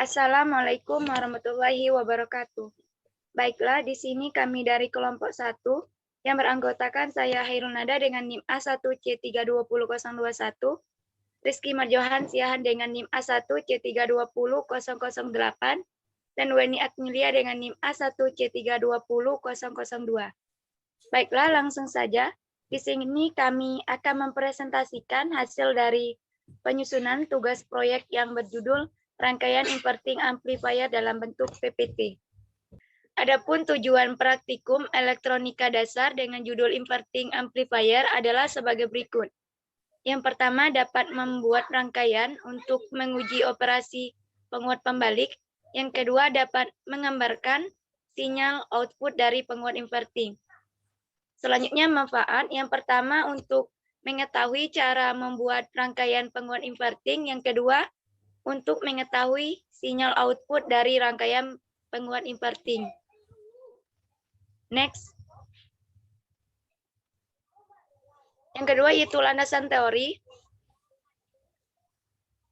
Assalamualaikum warahmatullahi wabarakatuh. Baiklah, di sini kami dari kelompok 1 yang beranggotakan saya Hairul Nada dengan NIM A1C320021, Rizky Marjohan Siahan dengan NIM A1C320008, dan Weni Admilia dengan NIM A1C320002. Baiklah, langsung saja. Di sini kami akan mempresentasikan hasil dari penyusunan tugas proyek yang berjudul Rangkaian Inverting Amplifier dalam bentuk PPT. Adapun tujuan praktikum elektronika dasar dengan judul Inverting Amplifier adalah sebagai berikut. Yang pertama, dapat membuat rangkaian untuk menguji operasi penguat pembalik. Yang kedua, dapat menggambarkan sinyal output dari penguat inverting. Selanjutnya, manfaat. Yang pertama, untuk mengetahui cara membuat rangkaian penguat inverting. Yang kedua, untuk mengetahui sinyal output dari rangkaian penguat inverting. Next. Yang kedua yaitu landasan teori.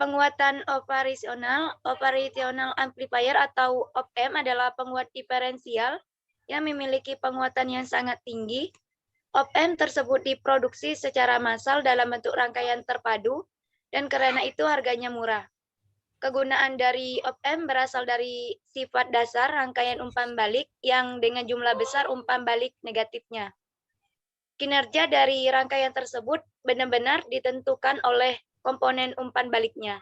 Penguatan operasional amplifier atau op-amp adalah penguat diferensial yang memiliki penguatan yang sangat tinggi. Op-amp tersebut diproduksi secara massal dalam bentuk rangkaian terpadu dan karena itu harganya murah. Kegunaan dari op-amp berasal dari sifat dasar rangkaian umpan balik yang dengan jumlah besar umpan balik negatifnya. Kinerja dari rangkaian tersebut benar-benar ditentukan oleh komponen umpan baliknya.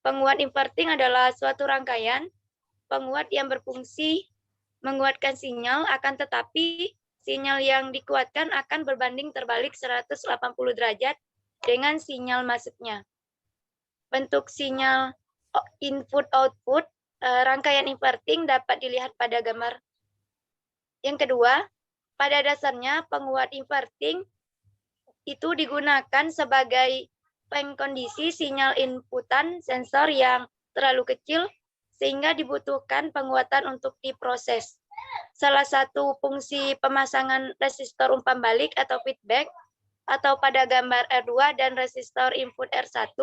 Penguat inverting adalah suatu rangkaian penguat yang berfungsi menguatkan sinyal, akan tetapi sinyal yang dikuatkan akan berbanding terbalik 180 derajat dengan sinyal masuknya. Bentuk sinyal input-output rangkaian inverting dapat dilihat pada gambar. Yang kedua, pada dasarnya penguat inverting itu digunakan sebagai pengkondisi sinyal inputan sensor yang terlalu kecil sehingga dibutuhkan penguatan untuk diproses. Salah satu fungsi pemasangan resistor umpan balik atau feedback atau pada gambar R2 dan resistor input R1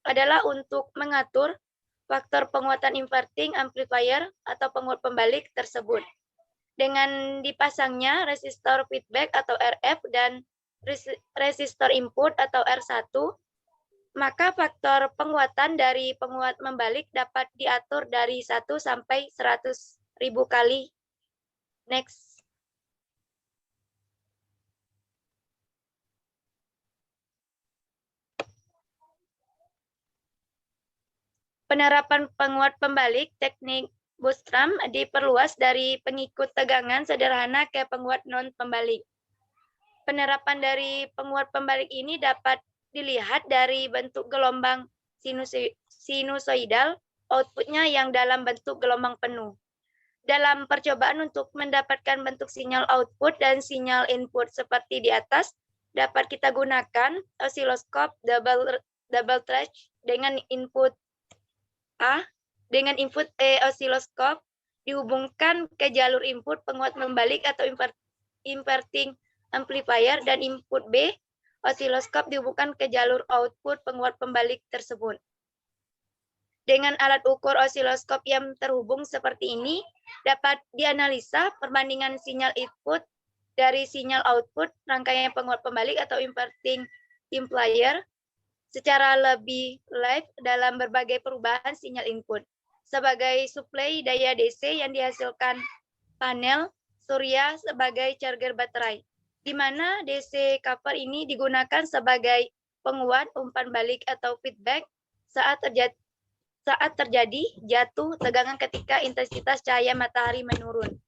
adalah untuk mengatur faktor penguatan inverting amplifier atau penguat pembalik tersebut. Dengan dipasangnya resistor feedback atau RF dan resistor input atau R1, maka faktor penguatan dari penguat membalik dapat diatur dari 1 sampai 100.000 kali. Next. Penerapan penguat pembalik teknik Boostram diperluas dari pengikut tegangan sederhana ke penguat non-pembalik. Penerapan dari penguat pembalik ini dapat dilihat dari bentuk gelombang sinusoidal, outputnya yang dalam bentuk gelombang penuh. Dalam percobaan untuk mendapatkan bentuk sinyal output dan sinyal input seperti di atas, dapat kita gunakan osiloskop double track dengan input A dengan input osiloskop dihubungkan ke jalur input penguat membalik atau inverting amplifier dan input B osiloskop dihubungkan ke jalur output penguat pembalik tersebut. Dengan alat ukur osiloskop yang terhubung seperti ini dapat dianalisa perbandingan sinyal input dari sinyal output rangkaian penguat pembalik atau inverting amplifier secara lebih live dalam berbagai perubahan sinyal input. Sebagai suplai daya DC yang dihasilkan panel surya sebagai charger baterai, di mana DC cover ini digunakan sebagai penguat umpan balik atau feedback saat terjadi jatuh tegangan ketika intensitas cahaya matahari menurun.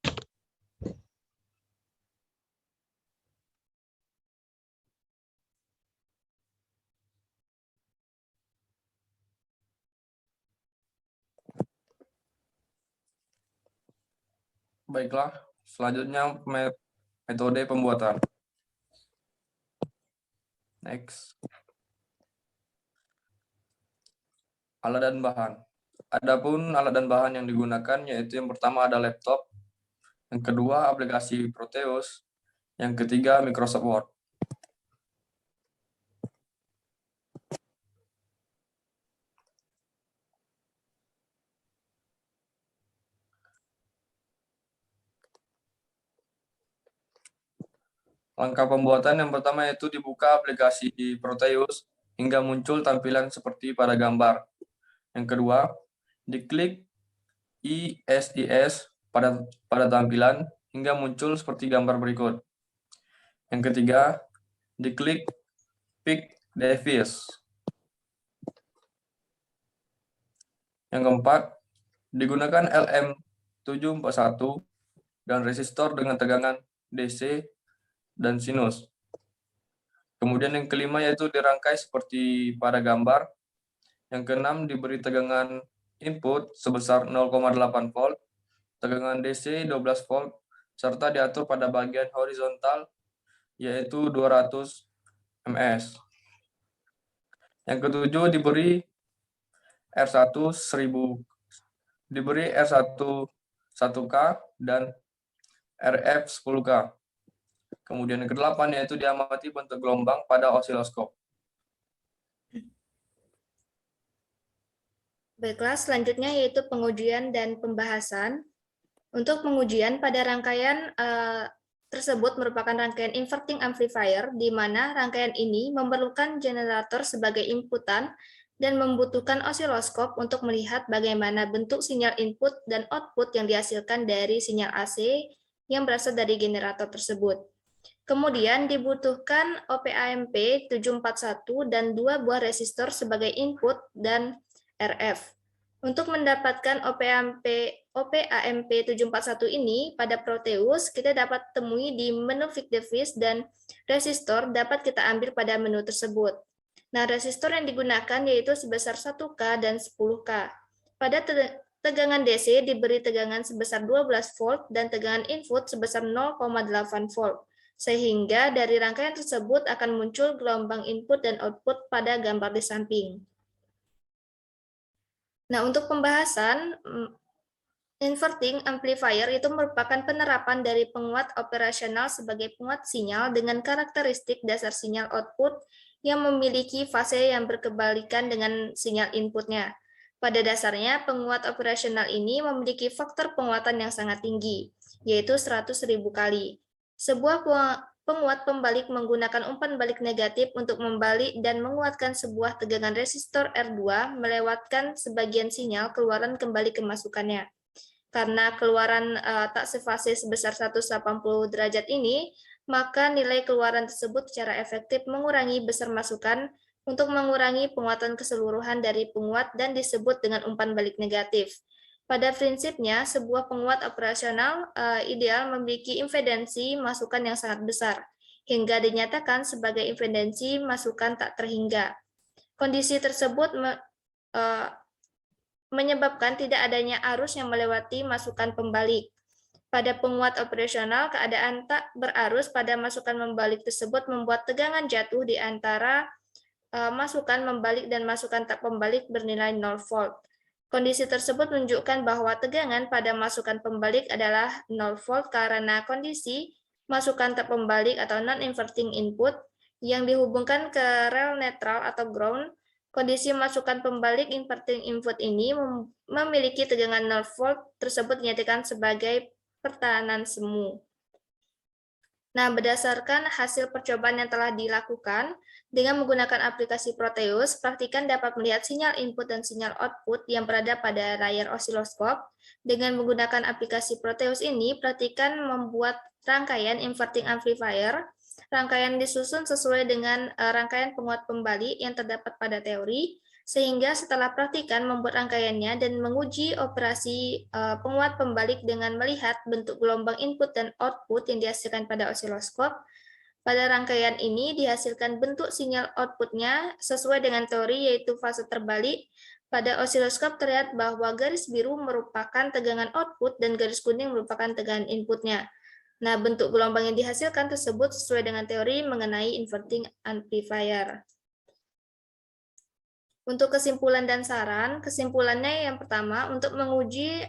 Baiklah, selanjutnya metode pembuatan. Next. Alat dan bahan. Adapun alat dan bahan yang digunakan yaitu yang pertama ada laptop, yang kedua aplikasi Proteus, yang ketiga Microsoft Word. Langkah pembuatan yang pertama yaitu dibuka aplikasi Proteus hingga muncul tampilan seperti pada gambar. Yang kedua, diklik ISIS pada tampilan hingga muncul seperti gambar berikut. Yang ketiga, diklik Peak Device. Yang keempat, digunakan LM741 dan resistor dengan tegangan DC dan sinus. Kemudian yang kelima yaitu dirangkai seperti pada gambar. Yang keenam diberi tegangan input sebesar 0,8 volt, tegangan DC 12 volt, serta diatur pada bagian horizontal yaitu 200 ms. Yang ketujuh diberi R1 1K dan RF 10K. Kemudian yang kedelapan yaitu diamati bentuk gelombang pada osiloskop. Baiklah, selanjutnya yaitu pengujian dan pembahasan. Untuk pengujian pada rangkaian tersebut merupakan rangkaian inverting amplifier, di mana rangkaian ini memerlukan generator sebagai inputan dan membutuhkan osiloskop untuk melihat bagaimana bentuk sinyal input dan output yang dihasilkan dari sinyal AC yang berasal dari generator tersebut. Kemudian dibutuhkan OP-AMP 741 dan 2 buah resistor sebagai input dan RF. Untuk mendapatkan OP-AMP 741 ini pada Proteus, kita dapat temui di menu Peak Device dan resistor dapat kita ambil pada menu tersebut. Nah, resistor yang digunakan yaitu sebesar 1K dan 10K. Pada tegangan DC diberi tegangan sebesar 12 volt dan tegangan input sebesar 0,8 volt. Sehingga dari rangkaian tersebut akan muncul gelombang input dan output pada gambar di samping. Nah, untuk pembahasan, inverting amplifier itu merupakan penerapan dari penguat operasional sebagai penguat sinyal dengan karakteristik dasar sinyal output yang memiliki fase yang berkebalikan dengan sinyal inputnya. Pada dasarnya, penguat operasional ini memiliki faktor penguatan yang sangat tinggi, yaitu 100.000 kali. Sebuah penguat pembalik menggunakan umpan balik negatif untuk membalik dan menguatkan sebuah tegangan resistor R2 melewatkan sebagian sinyal keluaran kembali ke masukannya. Karena keluaran tak sefase sebesar 180 derajat ini, maka nilai keluaran tersebut secara efektif mengurangi besar masukan untuk mengurangi penguatan keseluruhan dari penguat dan disebut dengan umpan balik negatif. Pada prinsipnya, sebuah penguat operasional ideal memiliki impedansi masukan yang sangat besar, hingga dinyatakan sebagai impedansi masukan tak terhingga. Kondisi tersebut menyebabkan tidak adanya arus yang melewati masukan pembalik. Pada penguat operasional, keadaan tak berarus pada masukan membalik tersebut membuat tegangan jatuh di antara masukan membalik dan masukan tak pembalik bernilai 0 volt. Kondisi tersebut menunjukkan bahwa tegangan pada masukan pembalik adalah 0 volt karena kondisi masukan tak pembalik atau non-inverting input yang dihubungkan ke rel netral atau ground. Kondisi masukan pembalik inverting input ini memiliki tegangan 0 volt tersebut dinyatakan sebagai pertahanan semu. Nah, berdasarkan hasil percobaan yang telah dilakukan, dengan menggunakan aplikasi Proteus, praktikan dapat melihat sinyal input dan sinyal output yang berada pada layar osiloskop. Dengan menggunakan aplikasi Proteus ini, praktikan membuat rangkaian inverting amplifier. Rangkaian disusun sesuai dengan rangkaian penguat pembalik yang terdapat pada teori, sehingga setelah praktikan membuat rangkaiannya dan menguji operasi penguat pembalik dengan melihat bentuk gelombang input dan output yang dihasilkan pada osiloskop. Pada rangkaian ini dihasilkan bentuk sinyal outputnya sesuai dengan teori yaitu fase terbalik. Pada osiloskop terlihat bahwa garis biru merupakan tegangan output dan garis kuning merupakan tegangan inputnya. Nah, bentuk gelombang yang dihasilkan tersebut sesuai dengan teori mengenai inverting amplifier. Untuk kesimpulan dan saran, kesimpulannya yang pertama, untuk menguji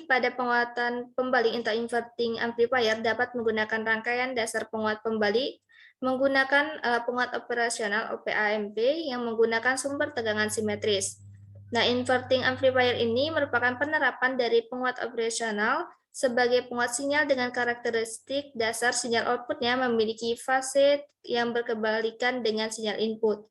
pada penguatan pembalik inverting amplifier dapat menggunakan rangkaian dasar penguat pembalik, menggunakan penguat operasional OP-AMP yang menggunakan sumber tegangan simetris. Nah, inverting amplifier ini merupakan penerapan dari penguat operasional Sebagai penguat sinyal dengan karakteristik dasar sinyal outputnya memiliki fase yang berkebalikan dengan sinyal input.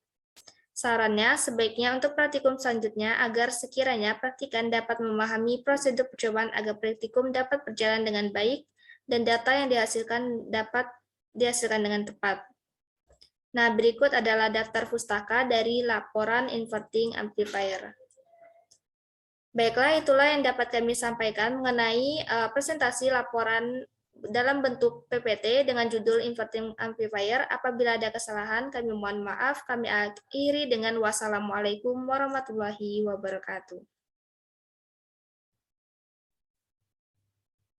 Sarannya, sebaiknya untuk praktikum selanjutnya agar sekiranya praktikan dapat memahami prosedur percobaan agar praktikum dapat berjalan dengan baik dan data yang dihasilkan dapat dihasilkan dengan tepat. Nah, berikut adalah daftar pustaka dari laporan inverting amplifier. Baiklah, itulah yang dapat kami sampaikan mengenai presentasi laporan dalam bentuk PPT dengan judul Inverting Amplifier. Apabila ada kesalahan, kami mohon maaf. Kami akhiri dengan wassalamualaikum warahmatullahi wabarakatuh.